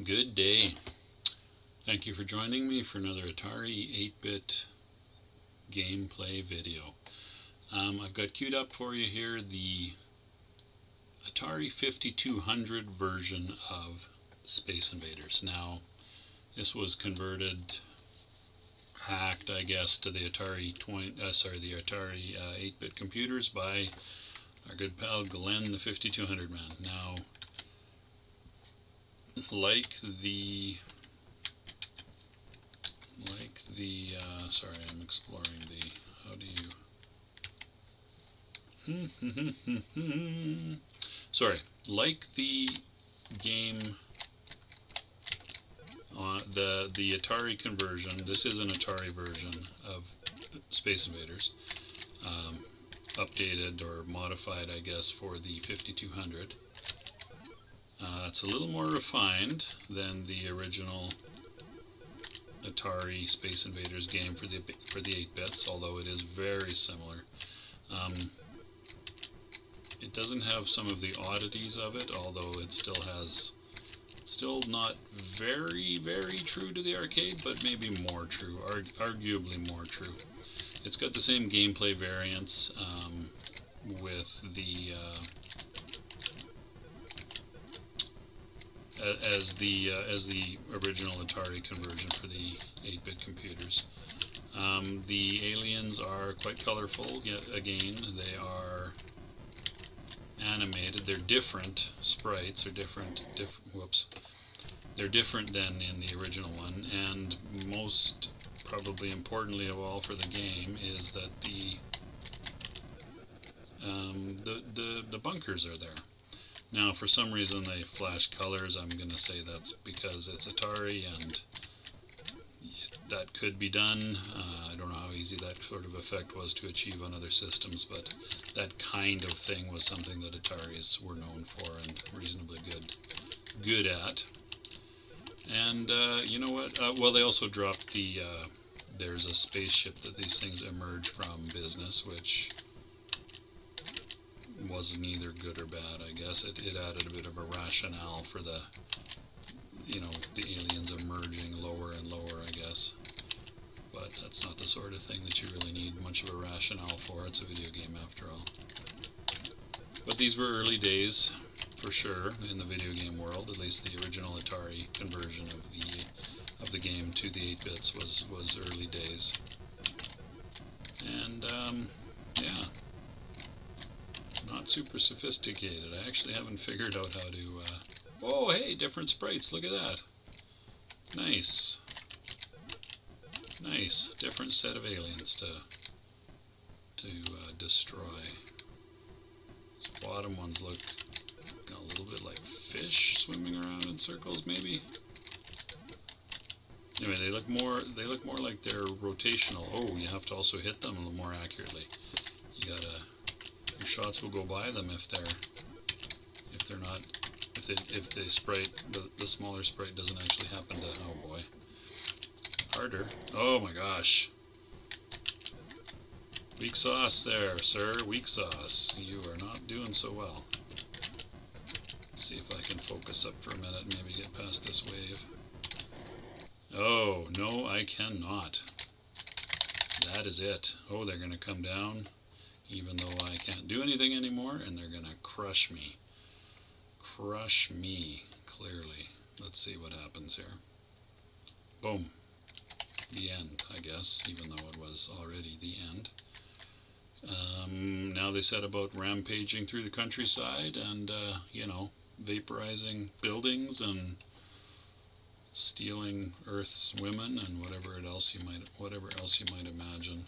Good day. Thank you for joining me for another Atari 8-bit gameplay video. I've got queued up for you here the Atari 5200 version of Space Invaders. Now, this was converted, hacked, I guess, to the Atari 8-bit computers by our good pal Glenn, the 5200 man. Now, sorry, I'm exploring the, how do you, sorry, like the game, the Atari conversion, this is an Atari version of Space Invaders, updated or modified, I guess, for the 5200. It's a little more refined than the original Atari Space Invaders game for the 8-bits, although it is very similar. It doesn't have some of the oddities of it, although it still not very, very true to the arcade, but maybe more true, arguably more true. It's got the same gameplay variants with the as the original Atari conversion for the 8-bit computers. The aliens are quite colorful. Yet again, they are animated. They're different sprites. They're They're different than in the original one. And most probably importantly of all for the game is that the bunkers are there. Now, for some reason they flash colors. I'm going to say that's because it's Atari, and that could be done. I don't know how easy that sort of effect was to achieve on other systems, but that kind of thing was something that Ataris were known for and reasonably good at. And you know what? Well, they also dropped the there's a spaceship that these things emerge from business, which wasn't either good or bad, I guess. It added a bit of a rationale for the aliens emerging lower and lower, I guess. But that's not the sort of thing that you really need much of a rationale for. It's a video game after all. But these were early days, for sure, in the video game world. At least the original Atari conversion of the game to the 8-bits was early days. And yeah. Not super sophisticated. I actually haven't figured out how to... Oh, hey, different sprites. Look at that. Nice. Nice. Different set of aliens to destroy. These bottom ones look a little bit like fish swimming around in circles, maybe. Anyway, they look more like they're rotational. Oh, you have to also hit them a little more accurately. You gotta... Your shots will go by them if the sprite, the smaller sprite doesn't actually happen to, oh boy. Harder. Oh my gosh. Weak sauce there, sir. Weak sauce. You are not doing so well. Let's see if I can focus up for a minute and maybe get past this wave. Oh, no, I cannot. That is it. Oh, they're going to come down. Even though I can't do anything anymore, and they're gonna crush me. Crush me, clearly. Let's see what happens here. Boom. The end, I guess, even though it was already the end. Now they set about rampaging through the countryside and, vaporizing buildings and stealing Earth's women and whatever else you might imagine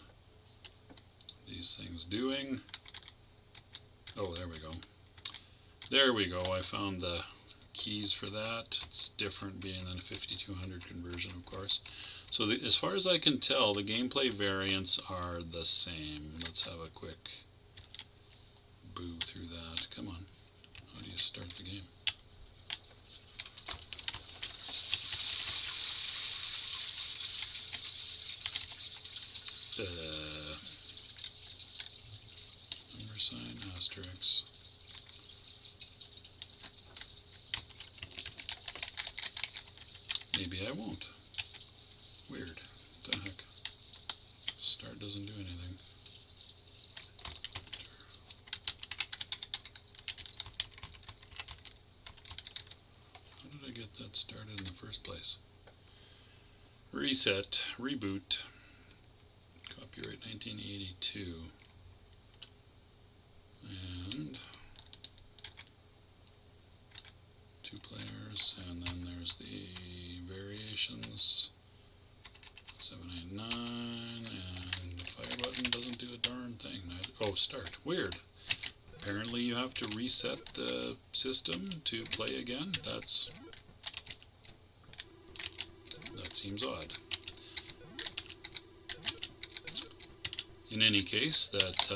these things doing. Oh, there we go. There we go. I found the keys for that. It's different being in a 5200 conversion, of course. So as far as I can tell, the gameplay variants are the same. Let's have a quick boo through that. Come on. How do you start the game? Sign asterisk. Maybe I won't. Weird. What the heck? Start doesn't do anything. How did I get that started in the first place? Reset, reboot, copyright 1982, and 2 players, and then there's the variations, 789, and the fire button doesn't do a darn thing. Oh, start. Weird. Apparently you have to reset the system to play again. That seems odd. In any case, that's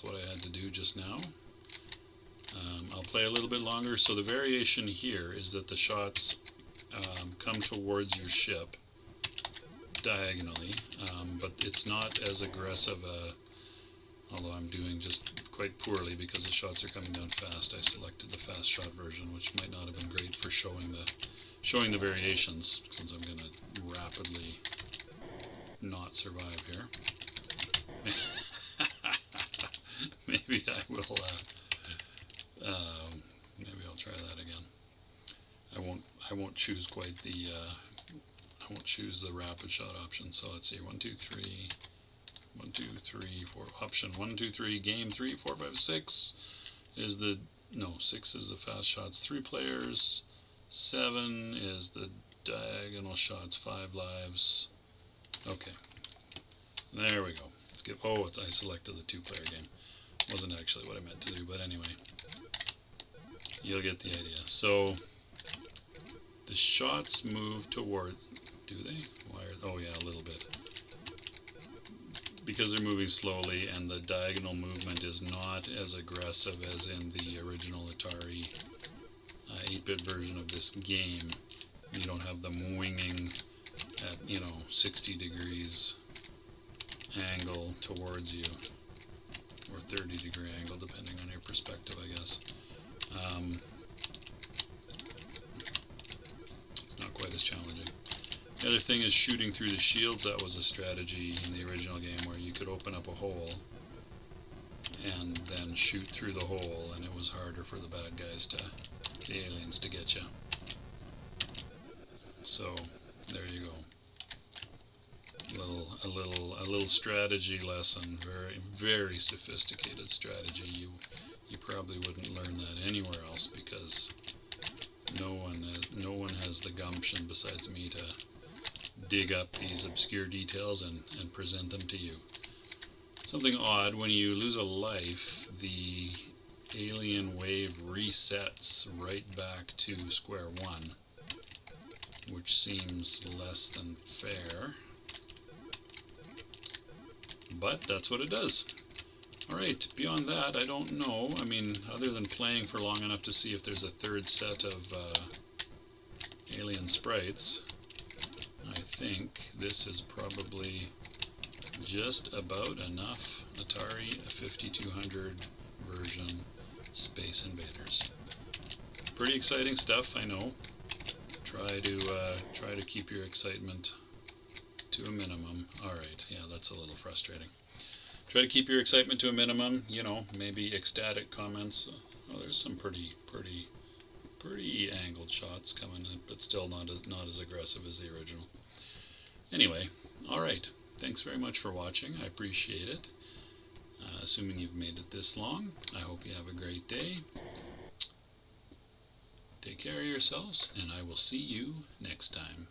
what I had to do just now. I'll play a little bit longer. So the variation here is that the shots come towards your ship diagonally, but it's not as aggressive although I'm doing just quite poorly because the shots are coming down fast. I selected the fast shot version, which might not have been great for showing the variations, since I'm going to rapidly not survive here. Maybe I will. Maybe I'll try that again. I won't choose quite the. I won't choose the rapid shot option. So let's see. 1, 2, 3. 1, 2, 3, 4. Option 1, 2, 3. Game 3, 4, 5, 6 is the. No, 6 is the fast shots. 3 players. 7 is the diagonal shots. 5 lives. Okay. There we go. Let's give. Oh, I selected the 2-player game. Wasn't actually what I meant to do, but anyway. You'll get the idea. So the shots move toward. Do they? Oh yeah, a little bit. Because they're moving slowly, and the diagonal movement is not as aggressive as in the original Atari 8-bit version of this game. You don't have them winging at 60 degrees angle towards you, or 30-degree angle depending on your perspective, I guess. It's not quite as challenging. The other thing is shooting through the shields. That was a strategy in the original game where you could open up a hole and then shoot through the hole, and it was harder for the bad guys, the aliens, to get you. So there you go. A little strategy lesson. Very, very sophisticated strategy. You probably wouldn't learn that anywhere else, because no one has the gumption besides me to dig up these obscure details and present them to you. Something odd, when you lose a life, the alien wave resets right back to square one, which seems less than fair. But that's what it does. Alright, beyond that, I don't know. I mean, other than playing for long enough to see if there's a third set of alien sprites, I think this is probably just about enough Atari 5200 version Space Invaders. Pretty exciting stuff, I know. Try to keep your excitement to a minimum. Alright, yeah, that's a little frustrating. Try to keep your excitement to a minimum, maybe ecstatic comments. Oh, there's some pretty angled shots coming in, but still not as aggressive as the original. Anyway, alright, thanks very much for watching. I appreciate it. Assuming you've made it this long, I hope you have a great day. Take care of yourselves, and I will see you next time.